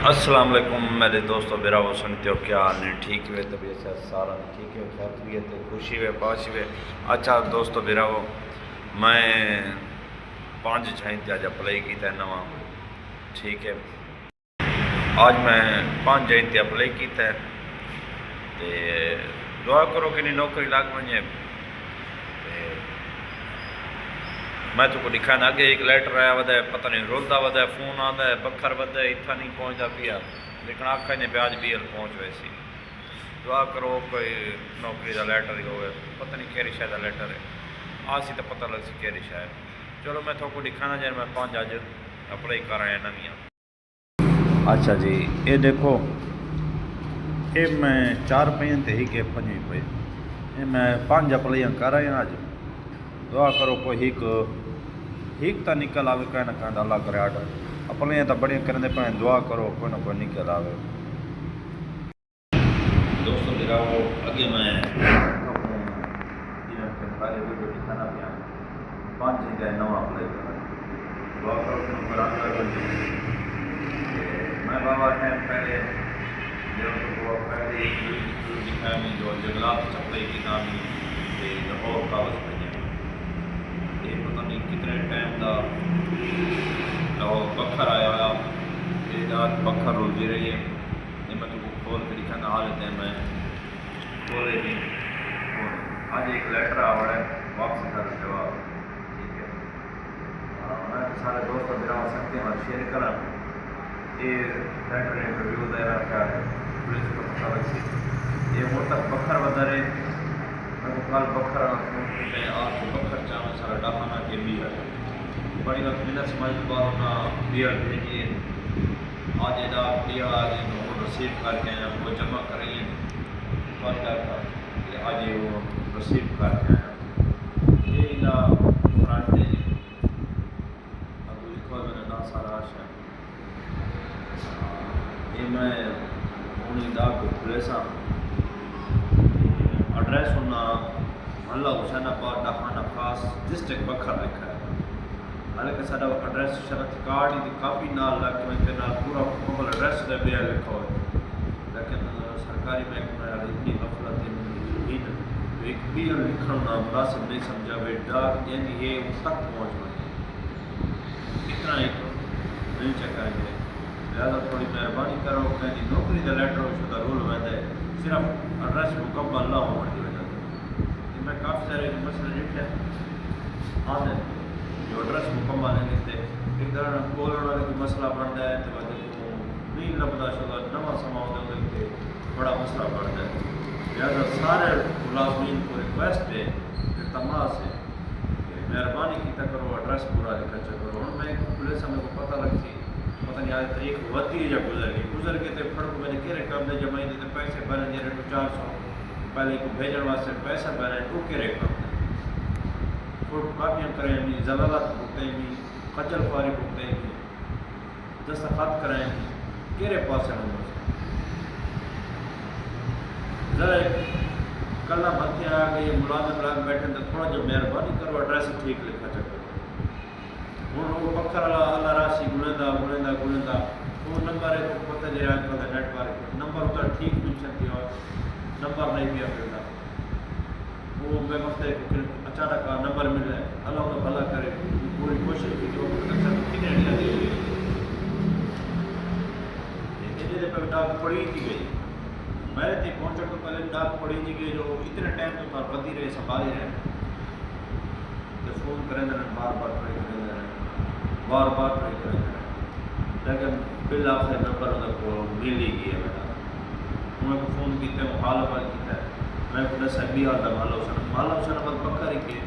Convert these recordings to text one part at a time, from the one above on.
السلام علیکم میرے دوستوں براو سنتے ہو کیا حال ہے ٹھیک ہوئے طبیعت سے سارا ٹھیک ہے خیر طبیعت ہے خوشی ہوئے پاش ہوئے اچھا دوستو براو میں 5 تے اج اپلائی کیتا ہے نواں ٹھیک ہے آج میں 5 تے اپلائی کیتا ہے تے دعا کرو کہ نہیں نوکری لگ ونجے میں تو کو لکھا نہ کہ ایک لیٹر آیا ودا ہے پتہ نہیں رولتا ودا ہے فون آتا ہے بکھر ودا ہے اتنا نہیں پہنچتا پیا لیکن آخر نے بیاج بھی پہنچ ویسی دعا کرو کوئی نوکری کا لیٹر ہی ہوئے پتہ نہیں کہڑی شاید لیٹر ہے آسی تو پتہ لگ سی کہڑی شاید چلو میں تو کو لکھا نہ جائے میں 5 اج اپلائی کر رہا ہیں نویاں اچھا جی یہ دیکھو یہ میں 4 پہ تے ہی کہ 5 پہ یہ میں 5 اپلائیاں کر رہا ہیں اج دعا کرو کوئی ایک تا نکل آوے کہیں نہ کہیں اللہ کرے آڈر اپنے تو بڑی کرنے پہ دعا کرو کوئی نہ کوئی نکل آوے دوستو میرا وہ اگے میں پہلے ویڈیو دکھانا پیا 5 جگہ نواں اپلائی کرنا دعا کرو کہ قرآن کر بن میں بابا ٹائم پہلے جب وہ پہلے دکھایا میں جو جنگلات اپلائی کی نامی لاہور کاغذ پہ یہ پتہ نہیں کتنے ٹائم دا بکھر آیا ہوا یہ رات بکھر رلتی رہی ہے یہ میں تو کھول کے دکھانا حال لیتے ہیں میں کھولے نہیں آج ایک لیٹر آ رہا ہے واپس کر جواب ٹھیک ہے میں تو سارے دوست میرا ہو سکتے ہیں شیئر کرا یہ لیٹر انٹرویو دے رہا کیا ہے پولیس کو پتہ لگ سی یہ وہ تک بکھر بتا رہے میں کل بکھر آپ کو بکھر چاہوں سارا ڈاکانا کے بیئر بڑی وقت منت سمجھ پا ہونا بیئر بھیجیے آج ادا دیا آج وہ رسیو کر کے ہیں وہ جمع کریں کہ آج وہ رسیو کر کے ہیں یہ ادا فرانٹے اب لکھو میں نے نا سارا آشا یہ میں انہیں ادا کو کھلے سا ایڈریس ہونا محلہ حسین آباد ڈاکانہ خاص ڈسٹرکٹ بکھر لکھا ہے حالانکہ سارا ایڈریس شرط کارڈ ہی کافی نال لگ کے نال پورا مکمل ایڈریس دے بیا لکھا ہوا لیکن سرکاری محکمہ یار اتنی غفلت ہے ایک بھی لکھنا مناسب نہیں سمجھا وے ڈاک یعنی یہ اس تک پہنچ گئی اتنا ایک نہیں چکا ہے لہٰذا تھوڑی مہربانی کرو کہ نوکری کا لیٹر ہو شدہ رول ویندے صرف ایڈریس مکمل نہ ہو کی وجہ سے میں کافی سارے مسئلے لکھے آتے جو ایڈریس مکمل ہے لکھتے ایک طرح بولنے والے کوئی مسئلہ بنتا ہے تو نہیں لبدا شدہ نواں سما ہوتا ہے بڑا مسئلہ بنتا ہے لہٰذا سارے ملازمین کو ریکویسٹ ہے کہ تمام سے مہربانی کی کرو ایڈریس پورا لکھا کرو ہوں میں پولیس ہمیں کو پتہ لگ سی پتہ نہیں آج تاریخ ودی یا گزر گئے تو پھر میں نے کہڑے کام دے جمائی دیتے پیسے بھرے جی 400 پہلے کو بھیجن واسطے پیسہ بھرے وہ کہڑے کام دے فوٹو کاپیاں کریں بھی زلالات بھگتیں بھی خجل خواری بھگتیں بھی دستخط کریں بھی کہڑے پاسے ہوں ذرا کل متھے آ گئی ملازم لگ بیٹھے تو تھوڑا جو مہربانی کرو ایڈریس ٹھیک لکھا چکو ہوں وہ بکھر اللہ راشی گلندا وہ نمبر ہے تو پتہ جی آج کل نیٹ ورک نمبر اتنا ٹھیک مل سکتی اور نمبر نہیں پیا ملتا وہ بے مسئلے کو اچانک نمبر مل رہا ہے اللہ کا بھلا کرے پوری کوشش کی جو کتنے ڈیا دی ہوئی پہ ڈاک پڑی تھی گئی میرے تھی پہنچنے تو پہلے ڈاک پڑی تھی گئی جو اتنے ٹائم تو بدی رہے سنبھالی رہے تو فون کریں دیں بار بار ٹرائی کریں دیں بار بار ٹرائی کریں دیں لیکن بل آخر نمبر ان کو مل ہی گیا بیٹا انہیں کو فون کیتے ہیں حال حال کیتا ہے میں کو دس بھی آتا محلہ حسین آباد بکر ہی کے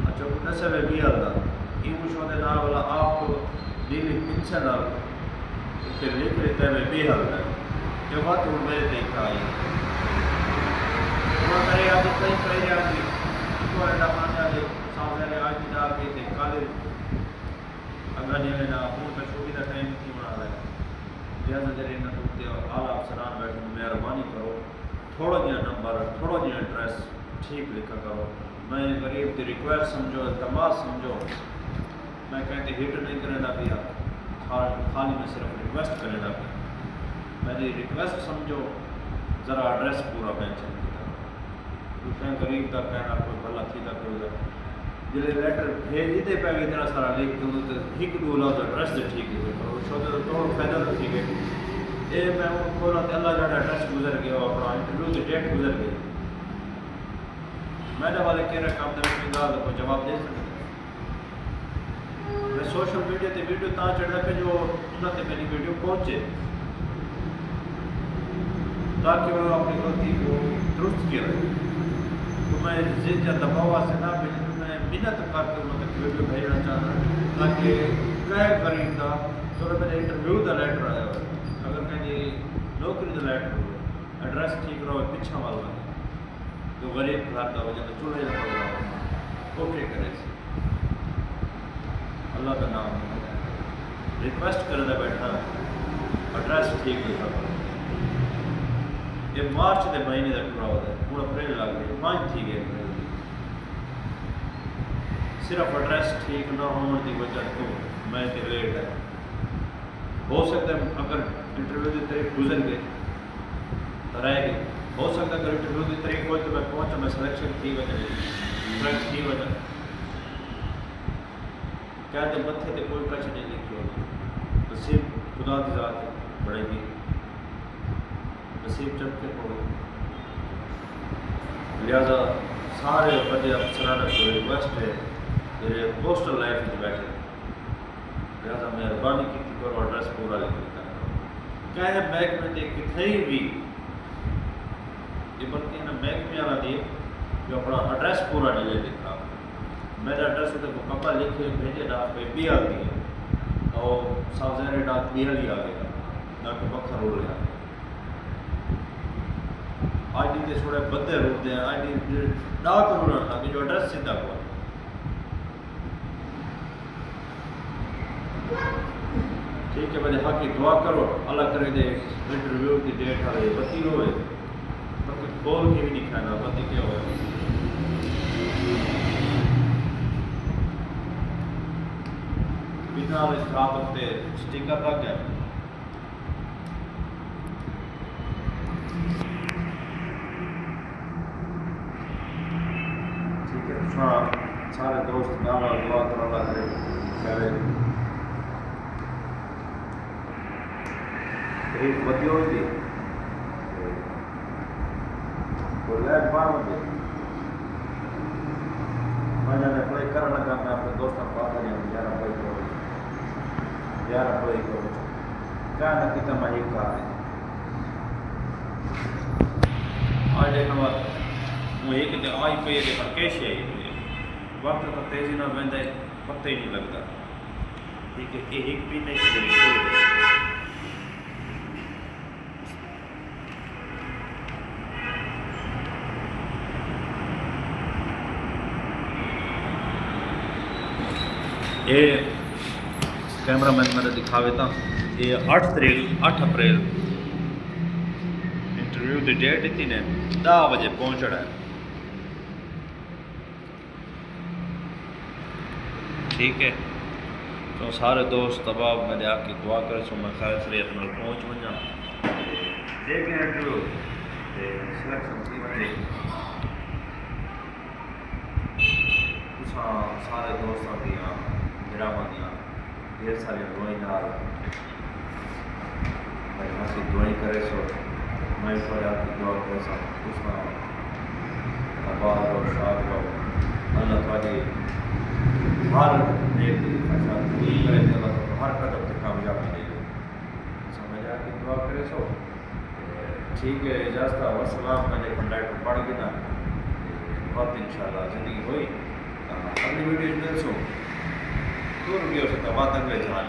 اچھا کو دس بھی آتا یہ مشہور دے نال والا آپ کو ڈیلی پنشن آ کہ لکھ لیتے ہیں بھی آتا ہے جو بات وہ میرے دیکھا آئی انہوں نے یاد صحیح کہی جاتی تو ایڈا مانا دے سامنے آج بھی جا کے تھے کالج اگر نہیں لینا ہوں تو شوقی کا ٹائم کی بنا رہا ہے لہٰذا جرے نہ ٹوٹتے اور اعلیٰ افسران بیٹھے مہربانی کرو تھوڑا جہاں نمبر تھوڑا جہاں ایڈریس ٹھیک لکھا کرو میں غریب کی ریکویسٹ سمجھو التماس سمجھو میں کہتے ہٹ نہیں کرنا پیا خالی میں صرف ریکویسٹ کرے گا میری ریکویسٹ سمجھو ذرا ایڈریس پورا مینشن کیا کہیں غریب کا کہنا کوئی بھلا تھی کا کوئی جلے لیٹر بھیجتے پہ گئے اتنا سارا لکھ کے ایک دو لفظ ایڈریس دے ٹھیک ہے چھوٹے تو توڑ فائدہ تو ٹھیک ہے یہ میں کھولا تو اللہ جانا ایڈریس گزر گیا اپنا انٹرویو کی ڈیٹ گزر گئی میرے والے کہہ رہے کام دے میں کوئی جواب دے سکتے میں سوشل میڈیا تے ویڈیو تا چڑھتا کہ جو انہوں نے میری ویڈیو پہنچے تاکہ وہ اپنی غلطی کو درست کیا رہے تو میں زد یا دباؤ سے نہ میں محنت کر کے انہوں تک ویڈیو بھیجنا چاہتا ہوں تاکہ کہہ غریب دا چلو میرے انٹرویو دا لیٹر آیا ہوا اگر کہیں نوکری دا لیٹر ہو ایڈریس ٹھیک رہو پچھا والا تو غریب گھر دا ہو جائے چولہے دا ہو اوکے کرے سی اللہ کا نام ریکویسٹ کرنے بیٹھا ایڈریس ٹھیک لکھا یہ مارچ کے مہینے تک پورا ہوتا ہے پورا اپریل لگ گیا 5 تھی گئے اپریل صرف ایڈریس ٹھیک نہ ہونے کی وجہ تو میں لیٹ ہے ہو سکتا ہے اگر انٹرویو کی تاریخ گزر گئی تو رہ گئی ہو سکتا ہے اگر انٹرویو کی تاریخ ہوئی تو میں پہنچا میں سلیکشن تھی وجہ سلیکٹ تھی وجہ کہتے متھے تے کوئی کچھ نہیں لکھی ہوگی نصیب خدا کی ذات بڑھے گی نصیب چمک کے پڑھو لہذا سارے بڑے افسران کو ریکویسٹ ہے میرے پوسٹل لائف میں بیٹھے لہذا مہربانی کی کرو ایڈریس پورا لکھ دیتا کہہ محکمے دے کتنے بھی یہ بلکہ نا محکمے والا دے جو اپنا ایڈریس پورا نہیں لے لکھا میرا ایڈریس ہوتا ہے مکمل لکھے بھیجے ڈاک پہ بھی آ گئی اور سازیر ڈاک بھی ہی آ گیا نہ کہ پکھر اڑ گیا آئی ڈی کے تھوڑے بدے روتے ہیں آئی ڈی ڈاک اڑنا تھا کہ جو ایڈریس سیدھا ہوا ٹھیک ہے میرے حق کی دعا کرو اللہ کرے دے انٹرویو کی ڈیٹ آ رہی بتی ہوئے بلکہ کھول کے بھی نہیں کھانا بتی کیا ہوئے بنا خراب ہوتے اسٹیکر لگ گئے ٹھیک ہے سارے دوست نام دعا کرو اللہ کرے کرے ایک بتی ہوئی تھی وہ لائٹ بار ہو گئی میں نے اپلائی کرنے لگا میں اپنے دوستوں کو بات کریں 11 اپلائی کرو 11 اپلائی کرو کیا نہ کتا میں ایک کار ہے آج دیکھنا بات وہ ایک دے آئی پہ یہ پر کیش ہے وقت کا تیزی نہ بندے پتہ ہی نہیں لگتا ٹھیک ہے یہ ایک بھی نہیں کھول گئے یہ کیمرہ مین میرے دکھاوے تھا یہ 8 اپریل انٹرویو کی ڈیٹ دیتی نے 10 بجے پہنچ رہا ہے ٹھیک ہے تو سارے دوست اباب میں آ کے دعا کرے سو میں خیر سریت میں پہنچ وجا دیکھ لیں انٹرویو سلیکشن کی بنے سارے دوستوں دیا ڈرامہ دیا ڈھیر ساری دعائیں نال بھائی آپ کی دعائیں کرے سو میں پر آپ کی دعا کرے سو اس کا آباد اور شاد ہو اللہ تعالی ہر نیک اچھا پوری کرے تو اللہ تعالی ہر قدم سے کامیابی دے گا سمجھ آپ کی دعا کرے سو ٹھیک ہے اجازت والسلام میں نے کنٹیکٹ پڑھ گیا نا بہت انشاءاللہ زندگی ہوئی اگلی ویڈیو میں سو دور بھی ہو سکتا بات اگلے جہان